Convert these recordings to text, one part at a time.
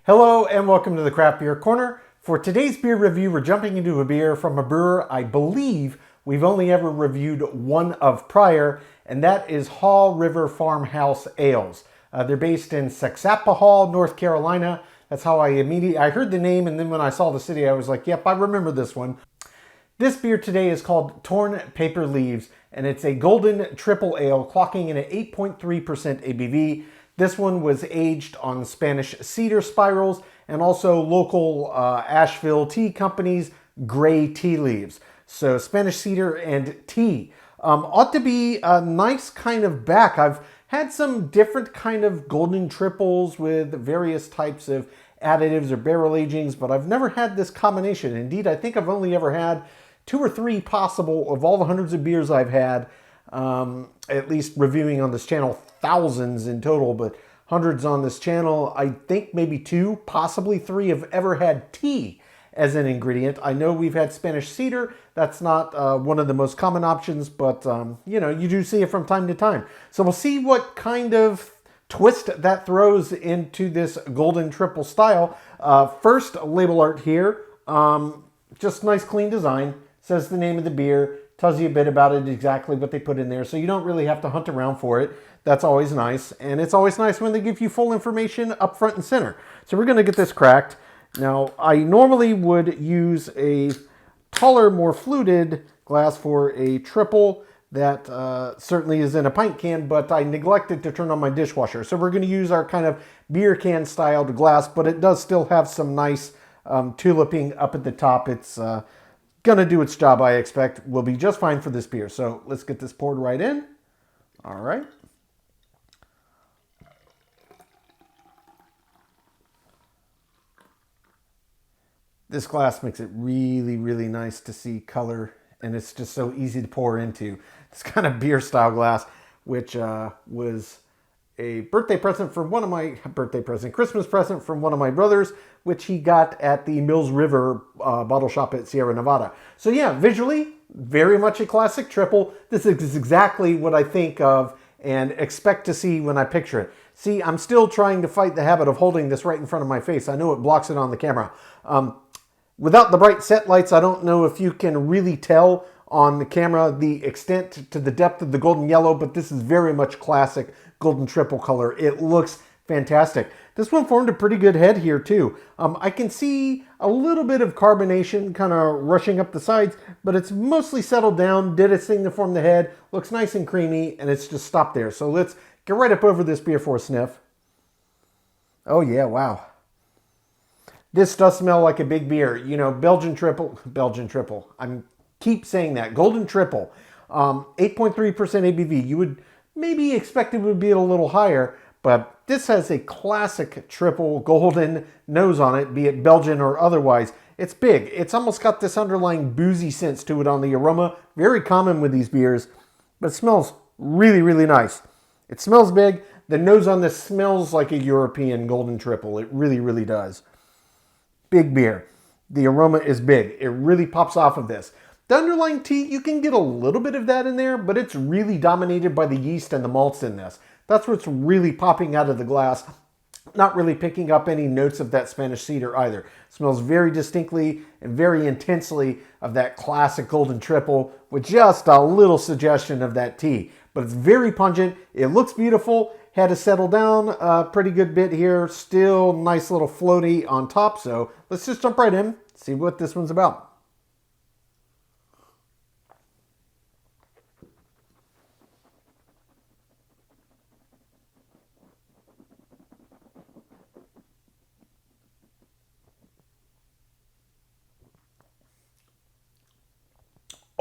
Hello and welcome to the Craft Beer Corner. For today's beer review, we're jumping into a beer from a brewer I believe we've only ever reviewed one of prior, and that is Haw River Farmhouse Ales. They're based in Saxapahaw, North Carolina. That's how I heard the name, and then when I saw the city, I was like, yep, I remember this one. This beer today is called Torn Paper Leaves, and it's a golden triple ale clocking in at 8.3% ABV. This one was aged on Spanish cedar spirals and also local Asheville tea companies' gray tea leaves. So Spanish cedar and tea. Ought to be a nice kind of back. I've had some different kind of golden triples with various types of additives or barrel agings, but I've never had this combination. Indeed, I think I've only ever had 2 or 3 possible of all the hundreds of beers I've had, at least reviewing on this channel. Thousands in total, but hundreds on this channel. I think maybe 2, possibly 3 have ever had tea as an ingredient. I know we've had Spanish cedar. That's not one of the most common options, but you know, you do see it from time to time. So we'll see what kind of twist that throws into this golden triple style. First, label art here. Just nice clean design. Says the name of the beer. Tells you a bit about it, exactly what they put in there. So you don't really have to hunt around for it. That's always nice. And it's always nice when they give you full information up front and center. So we're going to get this cracked. Now, I normally would use a taller, more fluted glass for a triple. That certainly is in a pint can, but I neglected to turn on my dishwasher. So we're going to use our kind of beer can styled glass, but it does still have some nice tuliping up at the top. It's gonna do its job, I expect. Will be just fine for this beer. So let's get this poured right in. All right. This glass makes it really, really nice to see color, and it's just so easy to pour into. This kind of beer style glass, which was a birthday present from one of my, Christmas present from one of my brothers, which he got at the Mills River bottle shop at Sierra Nevada. So yeah, visually, very much a classic triple. This is exactly what I think of and expect to see when I picture it. See, I'm still trying to fight the habit of holding this right in front of my face. I know it blocks it on the camera. Without the bright set lights, I don't know if you can really tell on the camera the extent to the depth of the golden yellow, but this is very much classic golden triple color. It looks fantastic. This one formed a pretty good head here too. I can see a little bit of carbonation kind of rushing up the sides, but it's mostly settled down, did its thing to form the head, looks nice and creamy, and it's just stopped there. So let's get right up over this beer for a sniff. Oh yeah, wow. This does smell like a big beer. You know, Belgian triple. I keep saying that. Golden triple. 8.3% ABV. You would maybe expect it would be a little higher, but this has a classic triple golden nose on it, be it Belgian or otherwise. It's big. It's almost got this underlying boozy sense to it on the aroma. Very common with these beers, but it smells really, really nice. It smells big. The nose on this smells like a European golden triple. It really, really does. Big beer. The aroma is big. It really pops off of this. The underlying tea, you can get a little bit of that in there, but it's really dominated by the yeast and the malts in this. That's what's really popping out of the glass. Not really picking up any notes of that Spanish cedar either. It smells very distinctly and very intensely of that classic golden triple with just a little suggestion of that tea. But it's very pungent. It looks beautiful. Had to settle down a pretty good bit here. Still nice little floaty on top. So let's just jump right in, see what this one's about.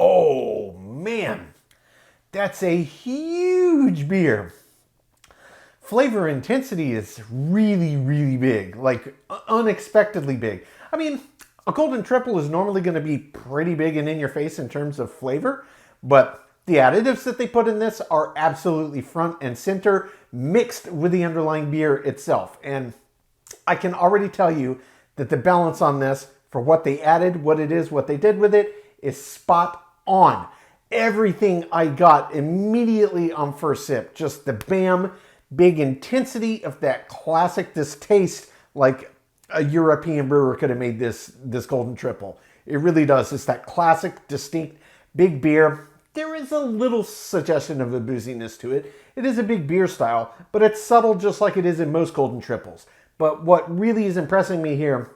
Oh man, that's a huge beer. Flavor intensity is really, really big, like unexpectedly big. I mean, a golden triple is normally going to be pretty big and in your face in terms of flavor, but the additives that they put in this are absolutely front and center, mixed with the underlying beer itself. And I can already tell you that the balance on this, for what they added, what it is, what they did with it, is spot on. Everything I got immediately on first sip, just the bam, big intensity of that classic, this taste like a European brewer could have made this Golden Triple. It really does. It's that classic, distinct, big beer. There is a little suggestion of a booziness to it. It is a big beer style, but it's subtle just like it is in most Golden Triples. But what really is impressing me here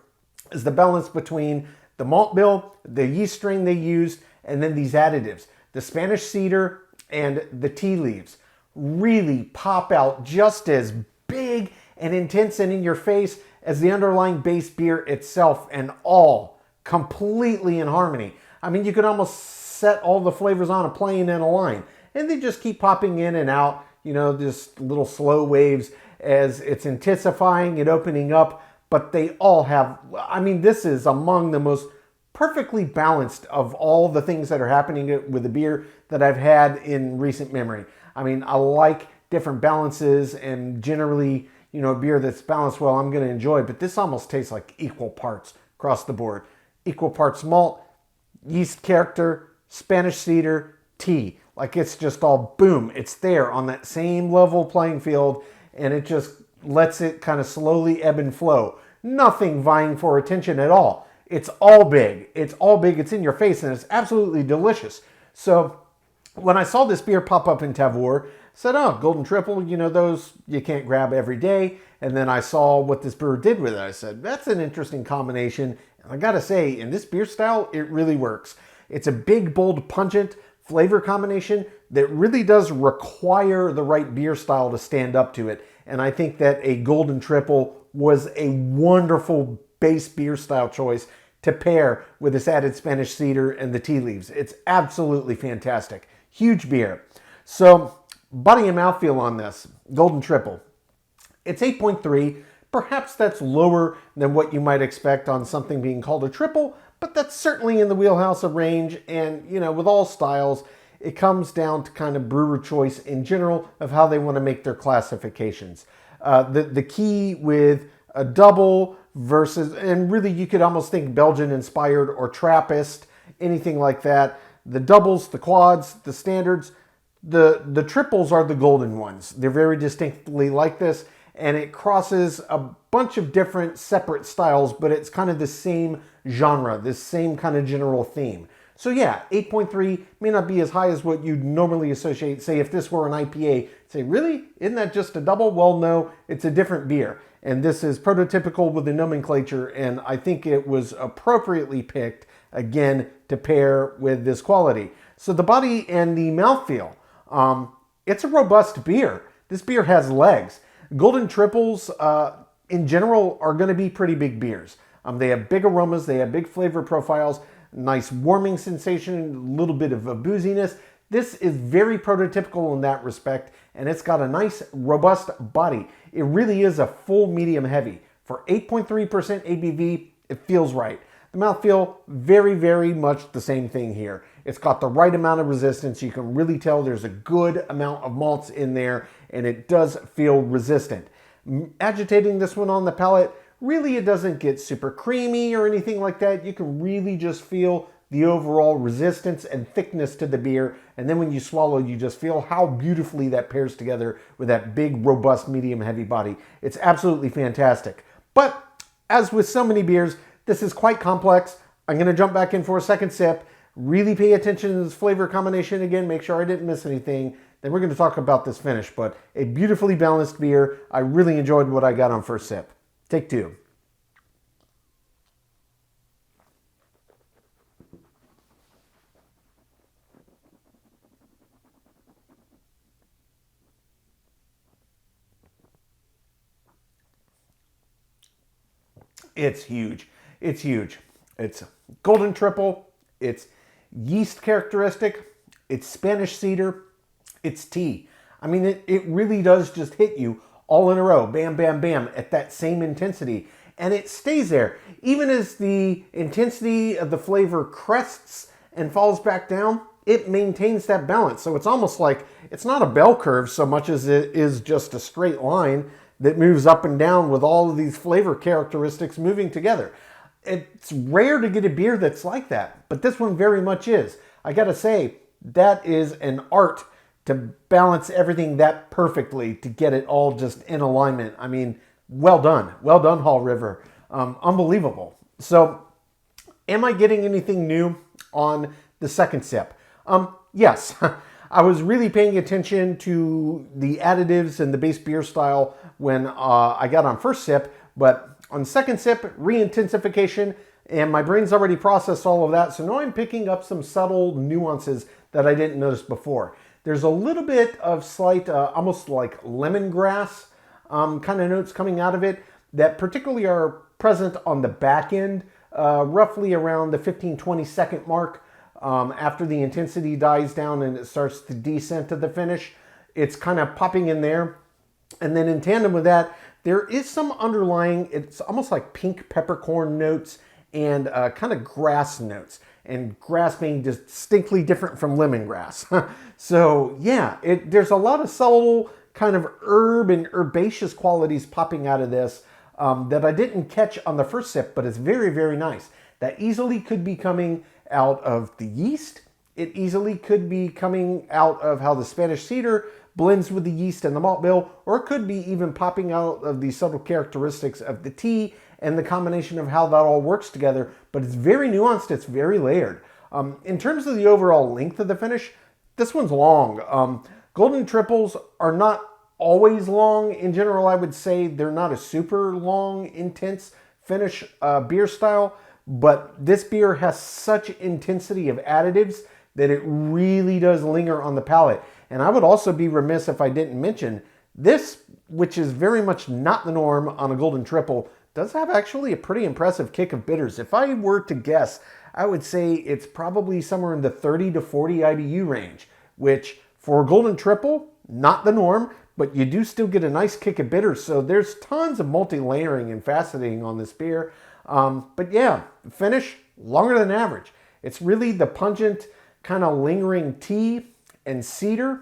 is the balance between the malt bill, the yeast strain they used, and then these additives. The Spanish cedar and the tea leaves really pop out just as big and intense and in your face as the underlying base beer itself, and all completely in harmony. I mean, you could almost set all the flavors on a plane and a line, and they just keep popping in and out, you know, just little slow waves as it's intensifying and opening up. But they all have, I mean, this is among the most perfectly balanced of all the things that are happening with the beer that I've had in recent memory. I mean, I like different balances, and generally, you know, a beer that's balanced well, I'm going to enjoy, but this almost tastes like equal parts across the board. Equal parts malt, yeast character, Spanish cedar, tea. Like, it's just all boom. It's there on that same level playing field, and it just lets it kind of slowly ebb and flow. Nothing vying for attention at all. It's all big. It's all big. It's in your face, and it's absolutely delicious. So when I saw this beer pop up in Tavour, I said, oh, Golden Triple, you know, those you can't grab every day. And then I saw what this brewer did with it. I said, that's an interesting combination. And I got to say, in this beer style, it really works. It's a big, bold, pungent flavor combination that really does require the right beer style to stand up to it. And I think that a Golden Triple was a wonderful base beer style choice to pair with this added Spanish cedar and the tea leaves. It's absolutely fantastic. Huge beer. So, body and mouthfeel on this Golden Triple. It's 8.3. Perhaps that's lower than what you might expect on something being called a triple, but that's certainly in the wheelhouse of range. And, you know, with all styles, it comes down to kind of brewer choice in general of how they want to make their classifications. The key with a double versus, and really you could almost think Belgian inspired or Trappist, anything like that. The doubles, the quads, the standards, the triples are the golden ones. They're very distinctly like this, and it crosses a bunch of different separate styles, but it's kind of the same genre, this same kind of general theme. So yeah, 8.3 may not be as high as what you'd normally associate. Say if this were an IPA, say, really? Isn't that just a double? Well, no, it's a different beer. And this is prototypical with the nomenclature, and I think it was appropriately picked, again, to pair with this quality. So the body and the mouthfeel, it's a robust beer. This beer has legs. Golden Triples, in general, are going to be pretty big beers. They have big aromas, they have big flavor profiles, nice warming sensation, a little bit of a booziness. This is very prototypical in that respect, and it's got a nice, robust body. It really is a full medium heavy. For 8.3% ABV, it feels right. The mouthfeel, very, very much the same thing here. It's got the right amount of resistance. You can really tell there's a good amount of malts in there, and it does feel resistant. Agitating this one on the palate, really it doesn't get super creamy or anything like that. You can really just feel the overall resistance and thickness to the beer, and then when you swallow, you just feel how beautifully that pairs together with that big, robust, medium heavy body. It's absolutely fantastic. But as with so many beers, this is quite complex. I'm going to jump back in for a second sip, really pay attention to this flavor combination again, make sure I didn't miss anything. Then we're going to talk about this finish, but a beautifully balanced beer. I really enjoyed what I got on first sip. Take two. It's huge. It's huge. It's Golden Triple. It's yeast characteristic. It's Spanish cedar. It's tea. I mean, it really does just hit you all in a row. Bam, bam, bam, at that same intensity. And it stays there. Even as the intensity of the flavor crests and falls back down, it maintains that balance. So it's almost like it's not a bell curve so much as it is just a straight line that moves up and down with all of these flavor characteristics moving together. It's rare to get a beer that's like that, but this one very much is. I gotta say, that is an art to balance everything that perfectly to get it all just in alignment. I mean, well done. Well done, Haw River. Unbelievable. So am I getting anything new on the second sip? Yes. I was really paying attention to the additives and the base beer style when I got on first sip, but on second sip, re-intensification, and my brain's already processed all of that, so now I'm picking up some subtle nuances that I didn't notice before. There's a little bit of slight, almost like lemongrass kind of notes coming out of it that particularly are present on the back end, roughly around the 15-20 second mark. After the intensity dies down and it starts to descent to the finish, it's kind of popping in there. And then in tandem with that, there is some underlying, it's almost like pink peppercorn notes and kind of grass notes. And grass being distinctly different from lemongrass. So yeah, there's a lot of subtle kind of herb and herbaceous qualities popping out of this that I didn't catch on the first sip, but it's very, very nice. That easily could be coming out of the yeast. It easily could be coming out of how the Spanish cedar blends with the yeast and the malt bill, or it could be even popping out of the subtle characteristics of the tea and the combination of how that all works together. But it's very nuanced, it's very layered. In terms of the overall length of the finish, this one's long. Golden triples are not always long. In general, I would say they're not a super long, intense finish beer style, but this beer has such intensity of additives that it really does linger on the palate. And I would also be remiss if I didn't mention this, which is very much not the norm on a golden triple, does have actually a pretty impressive kick of bitters. If I were to guess, I would say it's probably somewhere in the 30 to 40 IBU range, which for a golden triple, not the norm, but you do still get a nice kick of bitters. So there's tons of multi-layering and faceting on this beer. But yeah, finish longer than average. It's really the pungent kind of lingering tea and cedar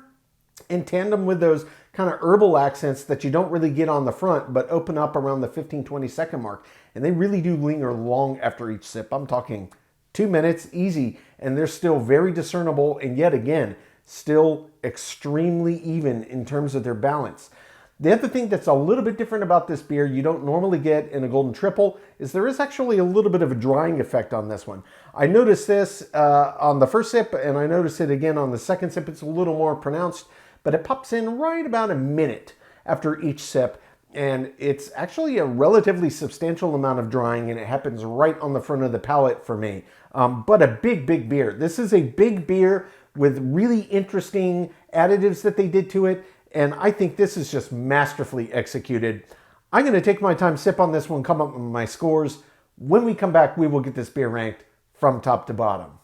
in tandem with those kind of herbal accents that you don't really get on the front, but open up around the 15-20 second mark. And they really do linger long after each sip. I'm talking 2 minutes, easy, and they're still very discernible. And yet again, still extremely even in terms of their balance. The other thing that's a little bit different about this beer you don't normally get in a golden triple is there is actually a little bit of a drying effect on this one. I noticed this on the first sip, and I noticed it again on the second sip. It's a little more pronounced, but it pops in right about a minute after each sip, and it's actually a relatively substantial amount of drying, and it happens right on the front of the palate for me. But a big, big beer. This is a big beer with really interesting additives that they did to it. And I think this is just masterfully executed. I'm going to take my time, sip on this one, come up with my scores. When we come back, we will get this beer ranked from top to bottom.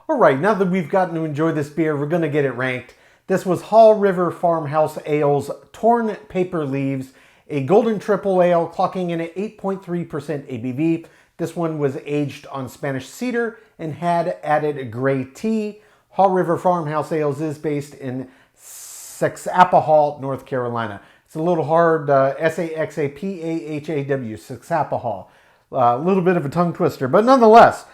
All right, now that we've gotten to enjoy this beer, we're going to get it ranked. This was Haw River Farmhouse Ales Torn Paper Leaves, a golden triple ale clocking in at 8.3% ABV. This one was aged on Spanish cedar and had added gray tea. Haw River Farmhouse Ales is based in Saxapahaw, North Carolina. It's a little hard, S-A-X-A-P-A-H-A-W, Saxapahaw. A little bit of a tongue twister, but nonetheless.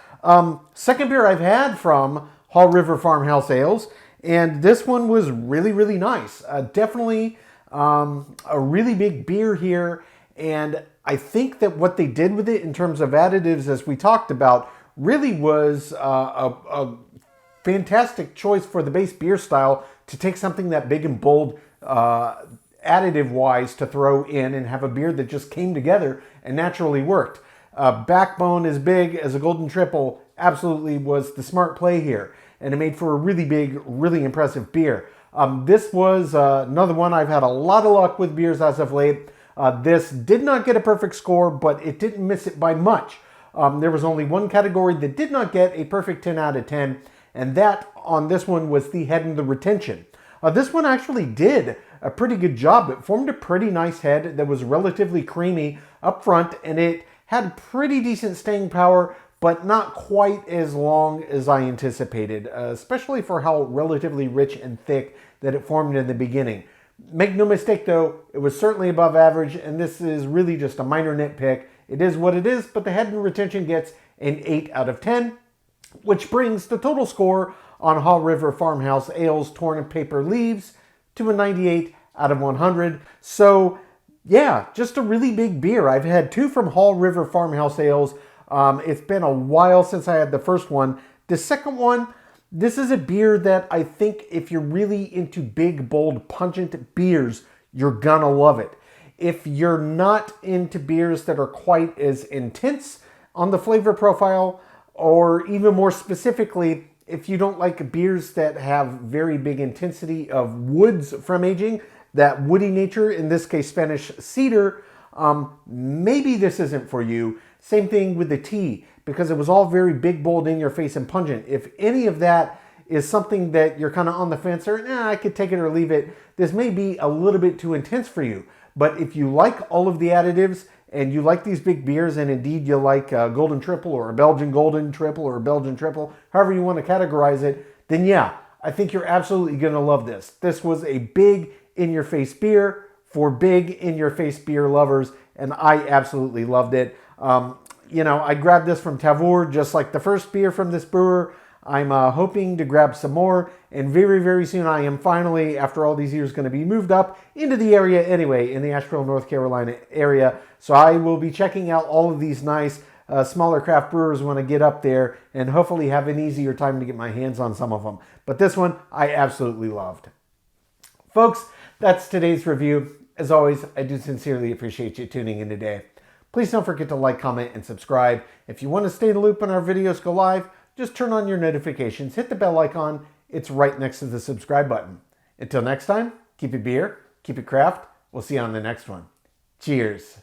Second beer I've had from Haw River Farmhouse Ales, and this one was really, really nice. Definitely a really big beer here, and I think that what they did with it in terms of additives, as we talked about, really was a fantastic choice for the base beer style to take something that big and bold additive-wise to throw in and have a beer that just came together and naturally worked. Backbone as big as a golden triple absolutely was the smart play here, and it made for a really big, really impressive beer. This was another one. I've had a lot of luck with beers as of late. This did not get a perfect score, but it didn't miss it by much. There was only one category that did not get a perfect 10 out of 10, and that on this one was the head and the retention. This one actually did a pretty good job. It formed a pretty nice head that was relatively creamy up front, and it had pretty decent staying power, but not quite as long as I anticipated, especially for how relatively rich and thick that it formed in the beginning. Make no mistake though, it was certainly above average, and this is really just a minor nitpick. It is what it is, but the head and retention gets an 8 out of 10, which brings the total score on Haw River Farmhouse Ales Torn and Paper Leaves to a 98 out of 100. So yeah, just a really big beer. I've had two from Haw River Farmhouse Ales. It's been a while since I had the first one. The second one, this is a beer that I think if you're really into big, bold, pungent beers, you're gonna love it. If you're not into beers that are quite as intense on the flavor profile, or even more specifically, if you don't like beers that have very big intensity of woods from aging, that woody nature, in this case Spanish cedar, maybe this isn't for you. Same thing with the tea, because it was all very big, bold, in your face and pungent. If any of that is something that you're kind of on the fence or, I could take it or leave it, this may be a little bit too intense for you. But if you like all of the additives and you like these big beers, and indeed you like a Golden Triple or a Belgian Golden Triple or a Belgian Triple, however you want to categorize it, then yeah, I think you're absolutely going to love this. This was a big in-your-face beer for big in-your-face beer lovers, and I absolutely loved it. You know, I grabbed this from Tavour, just like the first beer from this brewer. I'm hoping to grab some more, and very, very soon I am finally, after all these years, going to be moved up into the area anyway, in the Asheville, North Carolina area. So I will be checking out all of these nice smaller craft brewers when I get up there, and hopefully have an easier time to get my hands on some of them. But this one, I absolutely loved. Folks, that's today's review. As always, I do sincerely appreciate you tuning in today. Please don't forget to like, comment, and subscribe. If you want to stay in the loop when our videos go live, just turn on your notifications, hit the bell icon. It's right next to the subscribe button. Until next time, keep it beer, keep it craft. We'll see you on the next one. Cheers.